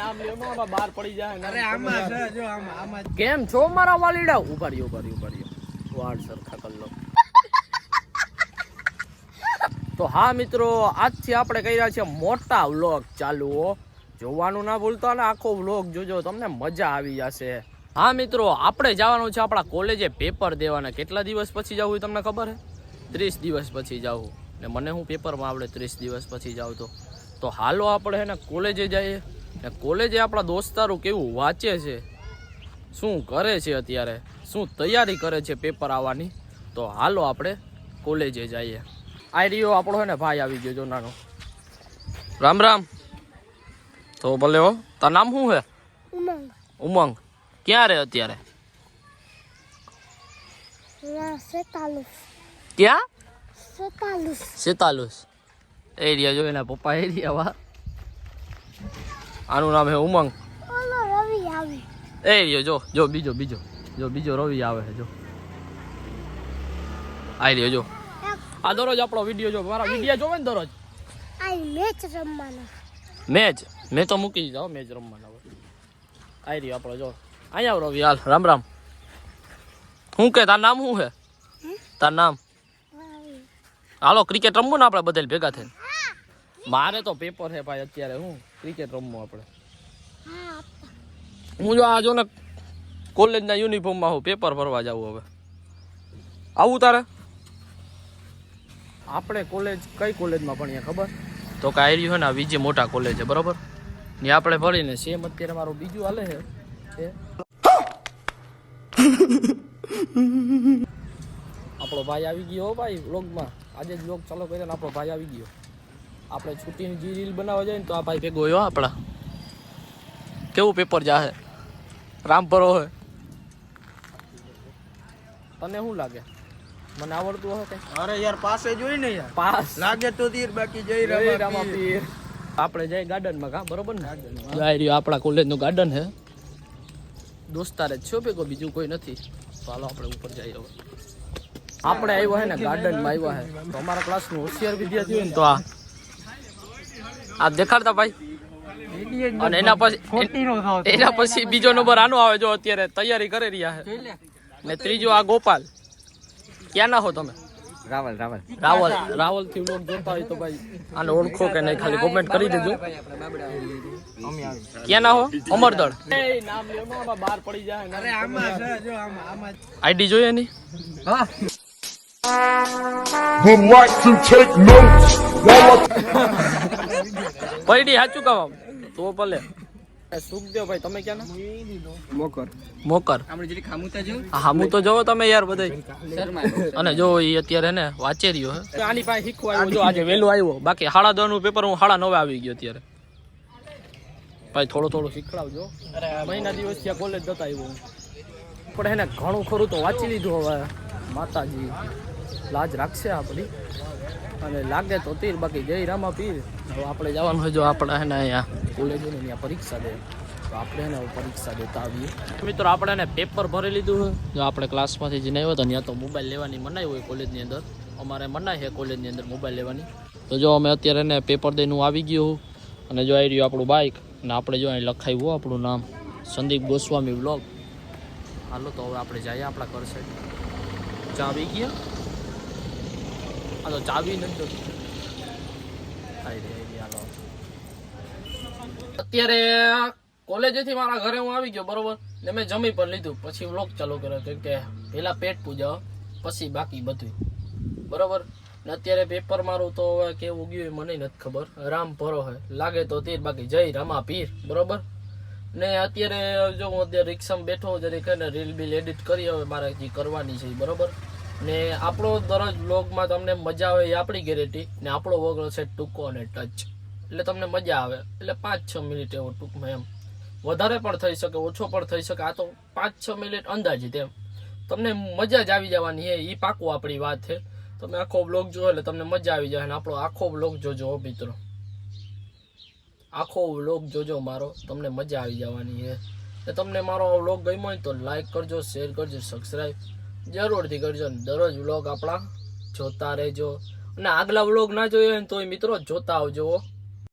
નામ લ્યો મારા બહાર પડી જાય. અરે આમાં છે જો આમાં. કેમ છો મારા વાલીડા? ઉભા રહ્યો. વાળ સરખા કર લો. તો હા મિત્રો, આજથી આપણે કર્યા છે મોટા વ્લોગ ચાલુ. જોવાનું ના ભૂલતા ને આખો વ્લોગ જોજો, તમને મજા આવી જશે. હા મિત્રો, આપણે જવાનું છે આપણા કોલેજે પેપર દેવાના. કેટલા દિવસ પછી જવું તમને ખબર હે? 30 દિવસ પછી જવું. ને મને હું પેપરમાં આપણે 30 દિવસ પછી જાવ તો હાલો આપણે હે ને કોલેજે જઈએ. ને કોલેજે આપણા દોસ્તારો કેવું વાંચે છે, શું કરે છે અત્યારે, શું તૈયારી કરે છે પેપર આવવાની. તો હાલો આપણે કોલેજે જઈએ. આ રહ્યો આપણો હે ને ભાઈ આવી ગયો જો નાનો. રામ રામ. તો ભલે હો. તારું નામ શું હે? ઉમંગ. ક્યાં રે અત્યારે? ક્યાં? સેતાલુસ. એરિયા જો એના પપ્પા એરિયા વા. આનું નામ હે ઉમંગ. એરિયો જો બીજો રવિ આવે છે જો. આ રહ્યો જો. આ દરરોજ આપણો વિડીયો જો. મારા વિડીયો જોવે ને દરરોજ. મેચ તો મૂકી જાઓ. મેચ રમવાના હોય. આ રહ્યો આપણો જો. અહીંયા આવ રવિ. હાલ રામ રામ. શું કે તાર નામ શું છે? તાર નામ? હાલો ક્રિકેટ રમવું ને આપણે બધા ભેગા થઈને. મારે તો પેપર છે ભાઈ અત્યારે. હું ક્રિકેટ રમવું આપણે. હું જો આ જો ને કોલેજના યુનિફોર્મમાં હું પેપર ભરવા જાઉં. હવે આવું તારે? આપણે કોલેજ કઈ કોલેજમાં ભણીએ ખબર? તો કે આયરી હોય ને આ વિજય મોટા કોલેજ છે બરોબર. ને આપણે ભણીને સેમ અત્યારે મારું બીજું હાલે છે. આપણો ભાઈ આવી ગયો ભાઈ વ્લોગમાં. આજે જ વ્લોગ ચાલુ કર્યો ને આપણો ભાઈ આવી ગયો. આપણે છૂટીની જે રીલ બનાવવા જાય ને તો આ ભાઈ ભેગો હોય આપણા. કેવું પેપર જાહે? રામ ભરો હે. તને શું લાગે? મને આવડતું હશે કઈ? અરે યાર પાસે જોઈ ને યાર. પાસ લાગે તો તીર બાકી જઈ રામા પીર. આપણે જઈ ગાર્ડનમાં કા બરોબર ને? જઈ રહ્યો આપણા કોલેજનું ગાર્ડન હે. દોસ્તારે જ છો ભેગો, બીજું કોઈ નથી. તો હાલો આપણે ઉપર જઈએ હવે. આપણે આવ્યો હે ને ગાર્ડનમાં આવ્યા હે. તો અમારા ક્લાસનું હોશિયાર વિદ્યાર્થી હોય ને તો આ દેખાડતા ભાઈ. અને એના પછી બીજો નંબર આનો આવે જો. અત્યારે તૈયારી કરી રહ્યા છે. ને ત્રીજો આ ગોપાલ. ક્યાં ના હો તમે? રાવલ થી વ્લોગ જોતા હોય તો ભાઈ આને ઓળખો કે નહીં ખાલી કોમેન્ટ કરી દેજો. ક્યાં ના હો? અમરદળ. નામ લ્યો બહાર પડી જાય. અરે આમાં છે જો આમાં. આઈડી જોઈએ ની? હા. Would like to take notes પડી સાચું કામ તો ભલે. સુખદેવ ભાઈ તમે ક્યાં ના? મોકર. હામું તો જોવો તમે યાર બધા. અને જો એ અત્યારે ને વાંચે રહ્યો હે. આની પાસે શીખવા આવ્યો જો. આજે વહેલો આવ્યો. બાકી 9:30 નું પેપર હું 9:30 આવી ગયો અત્યારે. ભાઈ થોડું શીખડાવજો. મહિના દિવસ ત્યાં કોલેજ જતા આવ્યો પણ એને ઘણું ખરું તો વાંચી લીધું. હવે માતાજી લાજ રાખશે આપણી. અને લાગે તો તીર બાકી જય રામા પીર. હવે આપણે જવાનું હોય જો. આપણે એને અહીંયા કોલેજ ને ત્યાં પરીક્ષા દે તો આપણે એને પરીક્ષા દેતા આવીએ. મિત્રો આપણે એને પેપર ભરી લીધું હોય જો. આપણે ક્લાસમાંથી જઈને આવ્યો તો ત્યાં તો મોબાઈલ લેવાની મનાઈ હોય કોલેજની અંદર. અમારે મનાઈ છે કોલેજની અંદર મોબાઈલ લેવાની. તો જો અમે અત્યારે એને પેપર દઈને હું આવી ગયો. અને જો આવી રહ્યું આપણું બાઇક. અને આપણે જો અહીં લખાવ્યું આપણું નામ સંદીપ ગોસ્વામી વ્લોગ. હાલો તો હવે આપણે જઈએ આપણા ઘર સાઈડ. ચા આવી ગયા? હા તો ચાવી નથી. અત્યારે કોલેજેથી મારા ઘરે હું આવી ગયો બરોબર. ને મેં જમી પણ લીધું. પછી વ્લોગ ચાલુ કર્યો કેમ કે પહેલા પેટ પૂજા પછી બાકી બધું બરોબર. ને અત્યારે પેપર મારું તો હવે કેવું ગયું મને નથી ખબર. રામ ભરો હે લાગે તો તીર બાકી જય રામા પીર બરોબર. ને અત્યારે જો હું અત્યારે રિક્ષામાં બેઠો જરીક ને રીલ બિલ એડિટ કરી હવે મારે જે કરવાની છે બરોબર. ને આપણો દરરોજ વ્લોગમાં તમને મજા આવે એ આપણી ગેરંટી. ને આપણો વ્લોગ હશે ટૂંકો અને ટચ એટલે તમને મજા આવે. એટલે 5-6 મિનિટ એવો ટૂંકમાં એમ. વધારે પણ થઈ શકે ઓછો પણ થઈ શકે. આ તો 5-6 મિનિટ અંદાજિત એમ. તમને મજા જ આવી જવાની છે એ પાકું આપણી વાત છે. તમે આખો વ્લોગ જોવો એટલે તમને મજા આવી જાય. અને આપણો આખો વ્લોગ જોજો મિત્રો. આખો વ્લોગ જોજો મારો. તમને મજા આવી જવાની છે. ને તમને મારો વ્લોગ ગમ્યો હોય તો લાઈક કરજો, શેર કરજો, સબસ્ક્રાઈબ જરૂરથી કરજો. દરરોજ વ્લોગ આપણા જોતા રહેજો. અને આગલા વ્લોગ ના જોઈએ તો મિત્રો જોતા આવજો.